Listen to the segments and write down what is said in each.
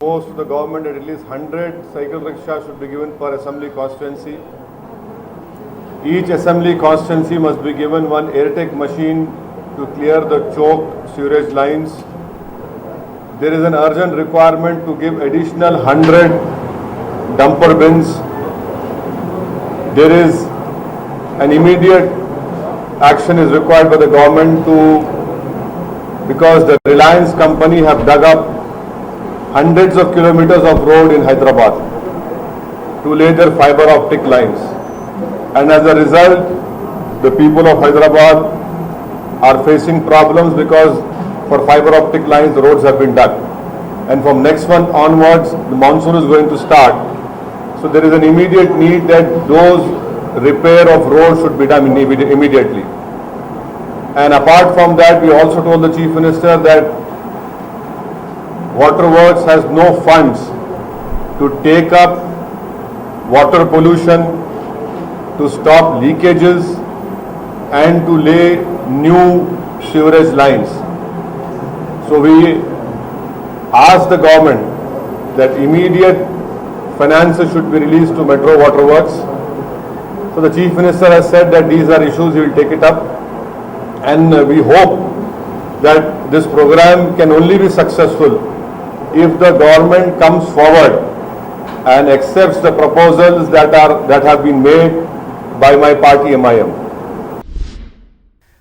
Post the government at least 100 cycle rickshaws should be given per assembly constituency. Each assembly constituency must be given one airtech machine to clear the choked sewage lines. There is an urgent requirement to give additional 100 dumper bins. There is an immediate action is required by the government because the Reliance company have dug up hundreds of kilometers of road in Hyderabad to lay their fiber optic lines. And as a result, the people of Hyderabad are facing problems because for fiber optic lines the roads have been dug. And from next month onwards, the monsoon is going to start. So there is an immediate need that those repair of roads should be done immediately. And apart from that, we also told the Chief Minister that Waterworks has no funds to take up water pollution, to stop leakages and to lay new sewerage lines. So we asked the government that immediate finances should be released to Metro Waterworks. So the Chief Minister has said that these are issues he will take it up, and we hope that this program can only be successful if the government comes forward and accepts the proposals that have been made by my party MIM.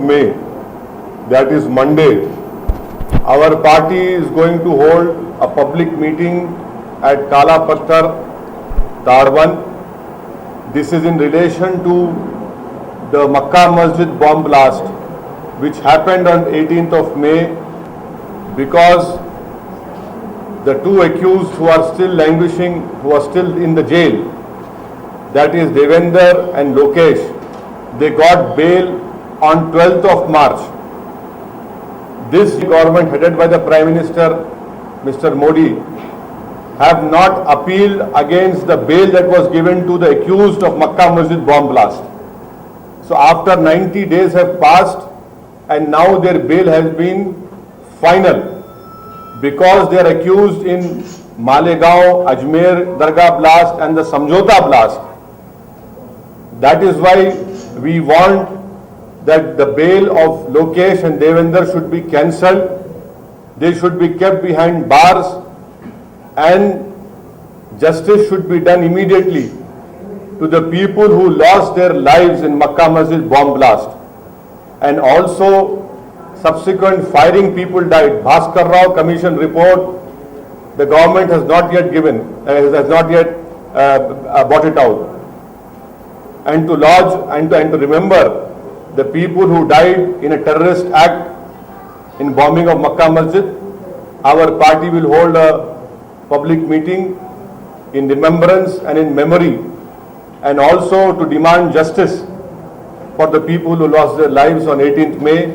May, that is Monday, our party is going to hold a public meeting at Kala Patthar, Darwan. This is in relation to the Makkah Masjid bomb blast which happened on 18th of May, because the two accused who are still languishing, who are still in the jail, that is Devender and Lokesh, they got bail on 12th of March. This government headed by the Prime Minister, Mr. Modi, have not appealed against the bail that was given to the accused of Makkah Masjid bomb blast. So after 90 days have passed and now their bail has been final because they are accused in Malegaon, Ajmer Dargah blast and the Samjhota blast. That is why we want that the bail of Lokesh and Devender should be cancelled. They should be kept behind bars and justice should be done immediately to the people who lost their lives in Makkah Masjid bomb blast. And also subsequent firing people died. Bhaskar Rao Commission report, the government has not yet given, has not yet brought it out. And to lodge and to remember the people who died in a terrorist act in bombing of Makkah Masjid, our party will hold a public meeting in remembrance and in memory, and also to demand justice for the people who lost their lives on 18th May.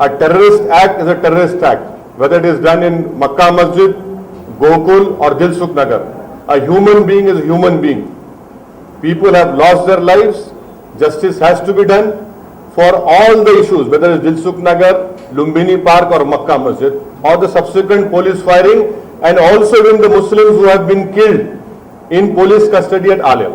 A terrorist act is a terrorist act, whether it is done in Makkah Masjid, Gokul or Dilsukh Nagar. A human being is a human being. People have lost their lives. Justice has to be done for all the issues, whether it is Dilsukh Nagar, Lumbini Park or Makkah Masjid, or the subsequent police firing, and also even the Muslims who have been killed in police custody at Alia.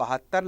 72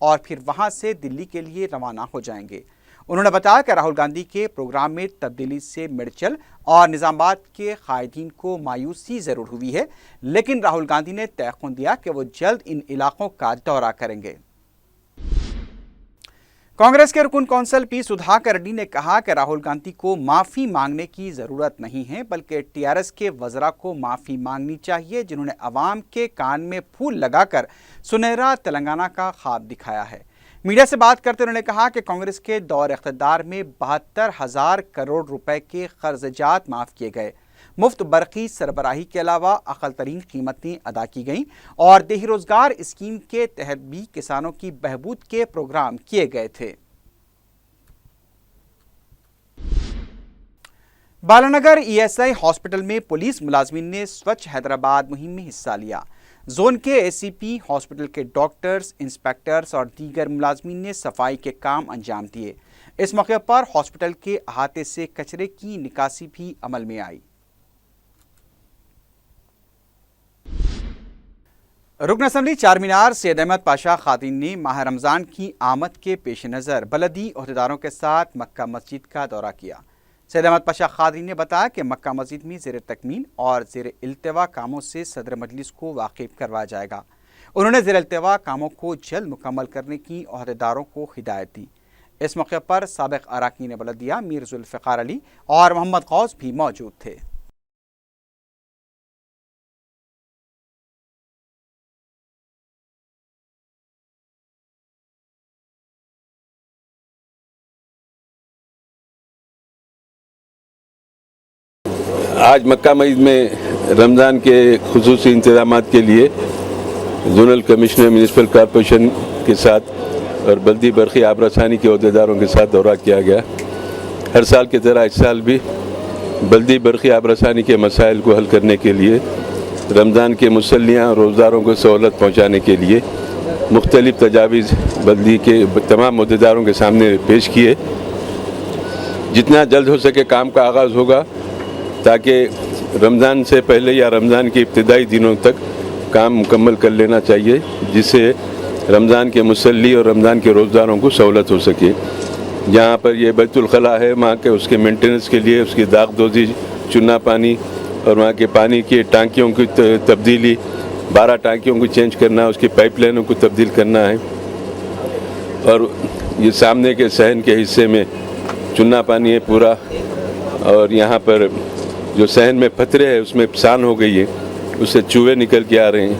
اور پھر وہاں سے دلی کے لیے روانہ ہو جائیں گے۔ انہوں نے بتایا کہ راہل گاندھی کے پروگرام میں تبدیلی سے میڈچل اور نظام آباد کے قائدین کو مایوسی ضرور ہوئی ہے، لیکن راہل گاندھی نے تیقن دیا کہ وہ جلد ان علاقوں کا دورہ کریں گے۔ کانگریس کے رکن کونسل پی سدھاکر ریڈی نے کہا کہ راہل گاندھی کو معافی مانگنے کی ضرورت نہیں ہے، بلکہ ٹی آر ایس کے وزراء کو معافی مانگنی چاہیے جنہوں نے عوام کے کان میں پھول لگا کر سنہرا تلنگانہ کا خواب دکھایا ہے۔ میڈیا سے بات کرتے انہوں نے کہا کہ کانگریس کے دور اقتدار میں 72,000 کروڑ روپے کے قرض جات معاف کیے گئے، مفت برقی سربراہی کے علاوہ اقل ترین قیمتیں ادا کی گئیں اور دیہی روزگار اسکیم کے تحت بھی کسانوں کی بہبود کے پروگرام کیے گئے تھے۔ بالانگر ای ایس آئی ہاسپٹل میں پولیس ملازمین نے سوچھ حیدرآباد مہم میں حصہ لیا۔ زون کے اے سی پی، ہاسپٹل کے ڈاکٹرز، انسپیکٹرز اور دیگر ملازمین نے صفائی کے کام انجام دیے۔ اس موقع پر ہاسپٹل کے احاطے سے کچرے کی نکاسی بھی عمل میں آئی۔ رکن اسمبلی چارمینار سید احمد پاشا خادری نے ماہ رمضان کی آمد کے پیش نظر بلدی عہدیداروں کے ساتھ مکہ مسجد کا دورہ کیا۔ سید احمد پاشا خادری نے بتایا کہ مکہ مسجد میں زیر تکمیل اور زیر التوا کاموں سے صدر مجلس کو واقف کروایا جائے گا۔ انہوں نے زیر التوا کاموں کو جلد مکمل کرنے کی عہدیداروں کو ہدایت دی۔ اس موقع پر سابق اراکین بلدیہ میر ذوالفقار علی اور محمد غوث بھی موجود تھے۔ آج مکہ مسجد میں رمضان کے خصوصی انتظامات کے لیے زونل کمشنر میونسپل کارپوریشن کے ساتھ اور بلدی برقی آب رسانی کے عہدیداروں کے ساتھ دورہ کیا گیا۔ ہر سال کی طرح اس سال بھی بلدی برقی آب رسانی کے مسائل کو حل کرنے کے لیے رمضان کے مصلیاں اور روزداروں کو سہولت پہنچانے کے لیے مختلف تجاویز بلدی کے تمام عہدیداروں کے سامنے پیش کیے۔ جتنا جلد ہو سکے کام کا آغاز ہوگا تاکہ رمضان سے پہلے یا رمضان کے ابتدائی دنوں تک کام مکمل کر لینا چاہیے، جس سے رمضان کے مصلی اور رمضان کے روزداروں کو سہولت ہو سکے۔ جہاں پر یہ بیت الخلاء ہے وہاں کے اس کے مینٹیننس کے لیے اس کی داغ دوزی، چنا پانی اور وہاں کے پانی کی ٹانکیوں کی تبدیلی، 12 ٹانکیوں کو چینج کرنا، اس کی پائپ لائنوں کو تبدیل کرنا ہے۔ اور یہ سامنے کے صحن کے حصے میں چنا پانی ہے پورا، اور یہاں پر جو صحن میں پتھرے ہے اس میں سان ہو گئی ہے، اس سے چوہے نکل کے آ رہے ہیں۔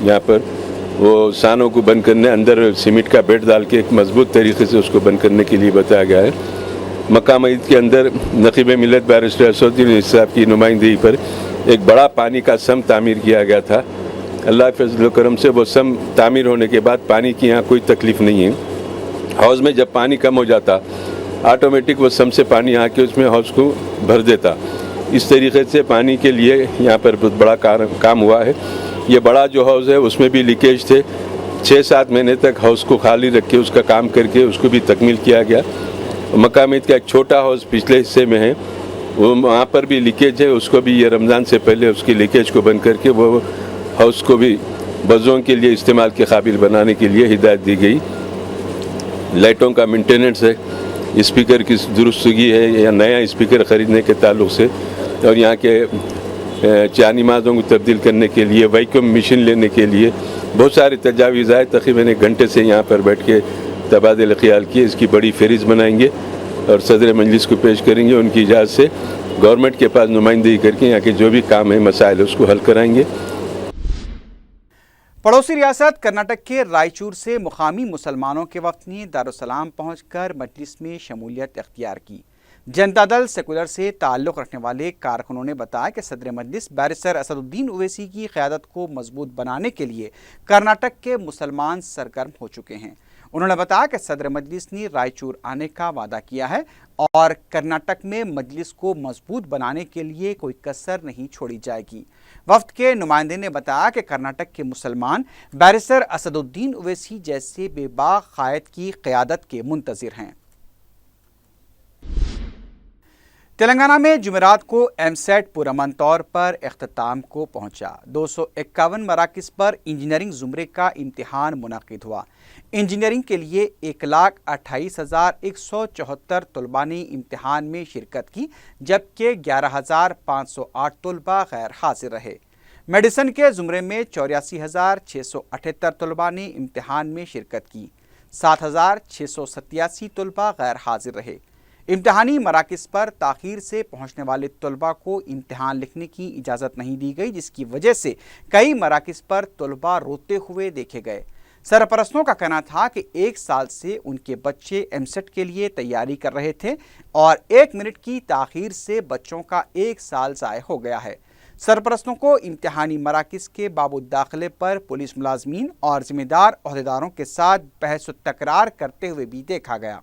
یہاں پر وہ سانوں کو بند کرنے اندر سیمنٹ کا بیڈ ڈال کے ایک مضبوط طریقے سے اس کو بند کرنے کے لیے بتایا گیا ہے۔ مکہ مسجد کے اندر نقیب ملت بیرسٹر اسد الدین صاحب کی نمائندگی پر ایک بڑا پانی کا سم تعمیر کیا گیا تھا۔ اللہ فضل و کرم سے وہ سم تعمیر ہونے کے بعد پانی کی یہاں کوئی تکلیف نہیں ہے۔ حوض میں جب پانی کم ہو جاتا آٹومیٹک وہ سم سے پانی آ کے اس میں حوض کو بھر دیتا۔ اس طریقے سے پانی کے لیے یہاں پر بہت بڑا کام ہوا ہے۔ یہ بڑا جو حوض ہے اس میں بھی لیکیج تھے، 6-7 مہینے تک حوض کو خالی رکھ کے اس کا کام کر کے اس کو بھی تکمیل کیا گیا۔ مکہ مسجد کا ایک چھوٹا حوض پچھلے حصے میں ہے، وہاں پر بھی لیکیج ہے، اس کو بھی یہ رمضان سے پہلے اس کی لیکیج کو بند کر کے وہ حوض کو بھی وضوء کے لیے استعمال کے قابل بنانے کے لیے ہدایت دی گئی۔ لائٹوں کا مینٹیننس ہے، اسپیکر کی درستگی ہے یا نیا اسپیکر خریدنے کے تعلق سے، اور یہاں کے چار نمازوں کو تبدیل کرنے کے لیے ویکیوم مشین لینے کے لیے بہت سارے تجاویز آئے۔ تقریباً 1 گھنٹے سے یہاں پر بیٹھ کے تبادلہ خیال کیے، اس کی بڑی فہرست بنائیں گے اور صدر مجلس کو پیش کریں گے۔ ان کی اجازت سے گورنمنٹ کے پاس نمائندگی کر کے یہاں کے جو بھی کام ہیں مسائل اس کو حل کرائیں گے۔ پڑوسی ریاست کرناٹک کے رائچور سے مقامی مسلمانوں کے وفد نے دارالسلام پہنچ کر مجلس میں شمولیت اختیار کی۔ جنتا دل سیکولر سے تعلق رکھنے والے کارکنوں نے بتایا کہ صدر مجلس بیرسٹر اسد الدین اویسی کی قیادت کو مضبوط بنانے کے لیے کرناٹک کے مسلمان سرگرم ہو چکے ہیں۔ انہوں نے بتایا کہ صدر مجلس نے رائچور آنے کا وعدہ کیا ہے اور کرناٹک میں مجلس کو مضبوط بنانے کے لیے کوئی کسر نہیں چھوڑی جائے گی۔ وفد کے نمائندے نے بتایا کہ کرناٹک کے مسلمان بیرسٹر اسد الدین اویسی جیسے بے باک قائد کی قیادت کے منتظر ہیں۔ تلنگانہ میں جمعرات کو ایم سیٹ پرامن طور پر اختتام کو پہنچا۔ 251 مراکز پر انجینئرنگ زمرے کا امتحان منعقد ہوا۔ انجینئرنگ کے لیے 1,28,174 طلباء نے امتحان میں شرکت کی، جبکہ 11,508 طلباء غیر حاضر رہے۔ میڈیسن کے زمرے میں 84,678 طلباء نے امتحان میں شرکت کی، 7,687 طلباء غیر حاضر رہے۔ امتحانی مراکز پر تاخیر سے پہنچنے والے طلباء کو امتحان لکھنے کی اجازت نہیں دی گئی، جس کی وجہ سے کئی مراکز پر طلباء روتے ہوئے دیکھے گئے۔ سرپرستوں کا کہنا تھا کہ 1 سال سے ان کے بچے ایم سیٹ کے لیے تیاری کر رہے تھے اور 1 منٹ کی تاخیر سے بچوں کا 1 سال ضائع ہو گیا ہے۔ سرپرستوں کو امتحانی مراکز کے باب الداخلے پر پولیس ملازمین اور ذمہ دار عہدیداروں کے ساتھ بحث و تکرار کرتے ہوئے بھی دیکھا گیا۔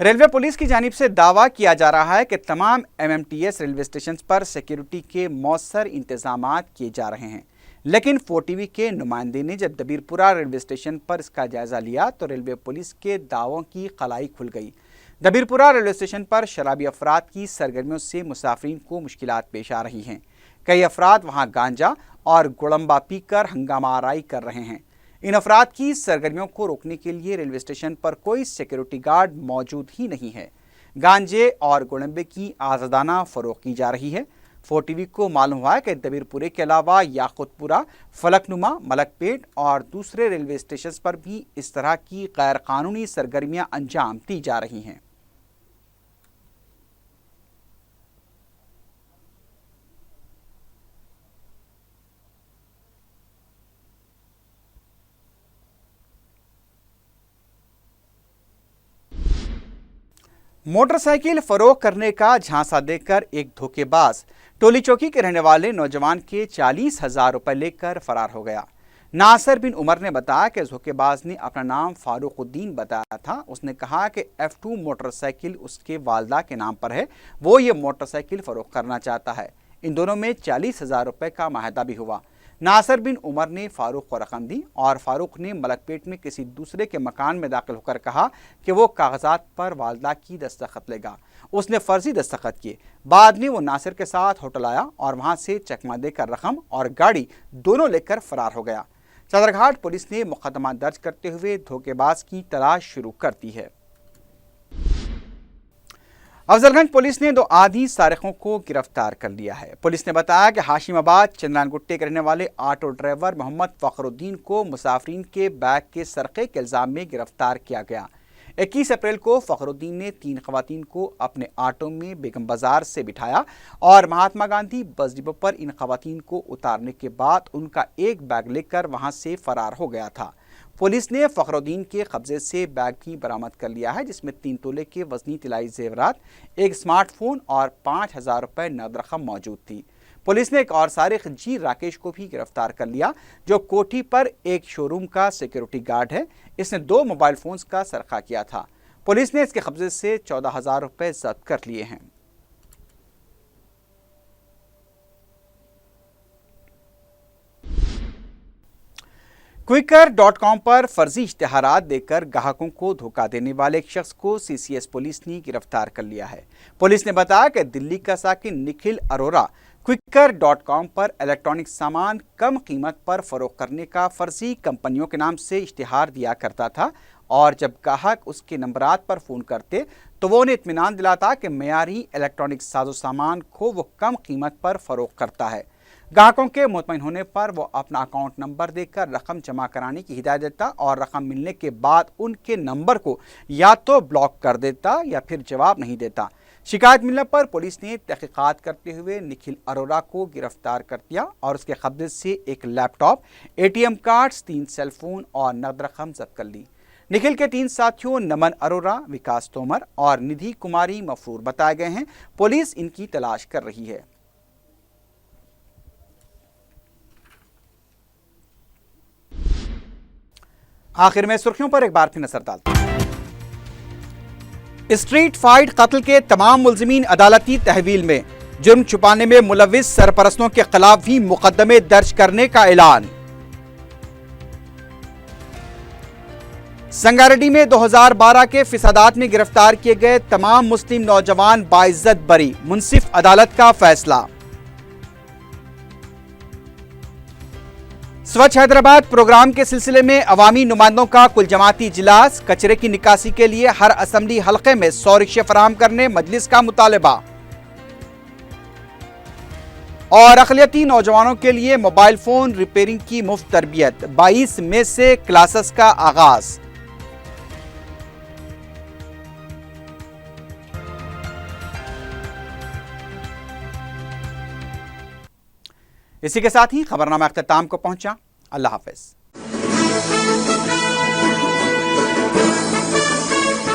ریلوے پولیس کی جانب سے دعویٰ کیا جا رہا ہے کہ تمام MMTS ریلوے اسٹیشنز پر سیکیورٹی کے مؤثر انتظامات کیے جا رہے ہیں، لیکن 4TV کے نمائندے نے جب دبیر پورہ ریلوے اسٹیشن پر اس کا جائزہ لیا تو ریلوے پولیس کے دعووں کی خلائی کھل گئی۔ دبیر پورہ ریلوے اسٹیشن پر شرابی افراد کی سرگرمیوں سے مسافرین کو مشکلات پیش آ رہی ہیں۔ کئی افراد وہاں گانجا اور گڑمبا پی کر ہنگامہ آرائی کر رہے ہیں۔ ان افراد کی سرگرمیوں کو روکنے کے لیے ریلوے اسٹیشن پر کوئی سیکیورٹی گارڈ موجود ہی نہیں ہے۔ گانجے اور گڑمبے کی آزادانہ فروخت کی جا رہی ہے۔ 4TV کو معلوم ہوا ہے کہ دبیر پورے کے علاوہ یاقوت پورہ، فلک نما، ملک پیٹ اور دوسرے ریلوے اسٹیشنز پر بھی اس طرح کی غیر قانونی سرگرمیاں انجام دی جا رہی ہیں۔ موٹر سائیکل فروخت کرنے کا جھانسا دے کر ایک دھوکے باز ٹولی چوکی کے رہنے والے نوجوان کے 40,000 روپے لے کر فرار ہو گیا۔ ناصر بن عمر نے بتایا کہ دھوکے باز نے اپنا نام فاروق الدین بتایا تھا۔ اس نے کہا کہ F2 موٹر سائیکل اس کے والدہ کے نام پر ہے، وہ یہ موٹر سائیکل فروخت کرنا چاہتا ہے۔ ان دونوں میں 40,000 روپے کا معاہدہ بھی ہوا۔ ناصر بن عمر نے فاروق کو رقم دی اور فاروق نے ملک پیٹ میں کسی دوسرے کے مکان میں داخل ہو کر کہا کہ وہ کاغذات پر والدہ کی دستخط لے گا۔ اس نے فرضی دستخط کیے۔ بعد میں وہ ناصر کے ساتھ ہوٹل آیا اور وہاں سے چکمہ دے کر رقم اور گاڑی دونوں لے کر فرار ہو گیا۔ چادرگھاٹ پولیس نے مقدمہ درج کرتے ہوئے دھوکے باز کی تلاش شروع کر دی ہے۔ افضل گنج پولیس نے 2 آدھی سارقوں کو گرفتار کر لیا ہے۔ پولیس نے بتایا کہ ہاشم آباد چندران گٹے کے رہنے والے آٹو ڈرائیور محمد فخر الدین کو مسافرین کے بیگ کے سرقے کے الزام میں گرفتار کیا گیا۔ 21 اپریل کو فخر الدین نے 3 خواتین کو اپنے آٹو میں بیگم بازار سے بٹھایا اور مہاتما گاندھی بس ڈپو پر ان خواتین کو اتارنے کے بعد ان کا ایک بیگ لے کر وہاں سے فرار ہو گیا تھا۔ پولیس نے فخر الدین کے قبضے سے بیگ بھی برآمد کر لیا ہے، جس میں 3 تولے کے وزنی طلائی زیورات، ایک اسمارٹ فون اور 5,000 روپے نقد رقم موجود تھی۔ پولیس نے ایک اور سارق جی راکیش کو بھی گرفتار کر لیا، جو کوٹھی پر ایک شو روم کا سیکیورٹی گارڈ ہے۔ اس نے 2 موبائل فونز کا سرقہ کیا تھا۔ پولیس نے اس کے قبضے سے 14,000 روپے ضبط کر لیے ہیں۔ Quikr.com پر فرضی اشتہارات دے کر گاہکوں کو دھوکہ دینے والے ایک شخص کو CCS پولیس نے گرفتار کر لیا ہے۔ پولیس نے بتایا کہ دلی کا ساکن نکھل اروڑا Quikr.com پر الیکٹرانک سامان کم قیمت پر فروخت کرنے کا فرضی کمپنیوں کے نام سے اشتہار دیا کرتا تھا، اور جب گاہک اس کے نمبرات پر فون کرتے تو وہ انہیں اطمینان دلاتا کہ معیاری الیکٹرانک ساز و سامان کو وہ کم قیمت پر فروخت کرتا ہے۔ گاہکوں کے مطمئن ہونے پر وہ اپنا اکاؤنٹ نمبر دے کر رقم جمع کرانے کی ہدایت دیتا اور رقم ملنے کے بعد ان کے نمبر کو یا تو بلاک کر دیتا یا پھر جواب نہیں دیتا۔ شکایت ملنے پر پولیس نے تحقیقات کرتے ہوئے نکھل اروڑا کو گرفتار کر دیا اور اس کے قبضے سے ایک laptop, ATM cards, 3 cell phone اور نقد رقم ضبط کر لی۔ نکھل کے 3 ساتھیوں نمن اروڑا، وکاس تومر اور ندھی کماری مفرور بتائے گئے ہیں۔ پولیس ان کی تلاش کر رہی ہے۔ آخر میں سرخیوں پر ایک بار پھر نظر ڈالتے ہیں۔ اسٹریٹ فائٹ قتل کے تمام ملزمین عدالتی تحویل میں، جرم چھپانے میں ملوث سرپرستوں کے خلاف بھی مقدمے درج کرنے کا اعلان۔ سنگاریڈی میں 2012 کے فسادات میں گرفتار کیے گئے تمام مسلم نوجوان باعزت بری، منصف عدالت کا فیصلہ۔ سوچھ حیدرآباد پروگرام کے سلسلے میں عوامی نمائندوں کا کل جماعتی اجلاس، کچرے کی نکاسی کے لیے ہر اسمبلی حلقے میں 100 رکشے فراہم کرنے مجلس کا مطالبہ۔ اور اقلیتی نوجوانوں کے لیے موبائل فون ریپیئرنگ کی مفت تربیت، 22 مئی سے کلاسز کا آغاز۔ اسی کے ساتھ ہی خبرنامہ اختتام کو پہنچا۔ اللہ حافظ۔